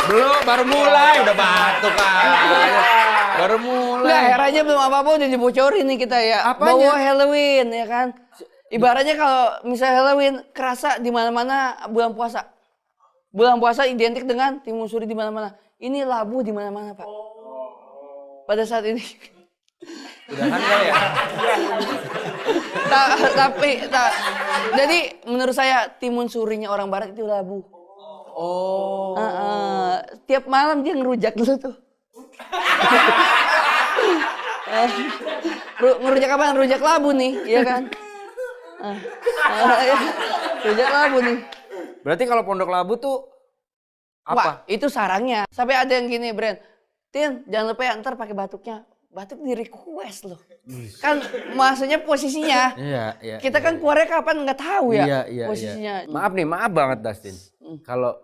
Belum, baru mulai udah batuk kan. Baru mulai. Enggak, heranya belum apa-apa udah dibocorin nih kita ya. Apanya? Bawa Halloween ya kan. Ibaratnya kalau misalnya Halloween kerasa di mana-mana bulan puasa. Bulan puasa identik dengan timun suri di mana-mana. Ini labu di mana-mana, Pak. Pada saat ini. Udahan kali ya. Jadi menurut saya timun surinya orang barat itu labu. Oh. Tiap malam dia ngerujak dulu tuh. Ngerujak apa? Ngerujak labu nih, iya kan? Rujak labu nih. Berarti kalau Pondok Labu tuh apa? Wah, itu sarangnya. Sampai ada yang gini, Bren. Tin, jangan lupa ya ntar pakai batuknya. Batuk di request loh. Kan maksudnya posisinya. Iya. Kita kan keluarnya kapan nggak tahu ya Iya. posisinya. Maaf banget Dustin. Kalau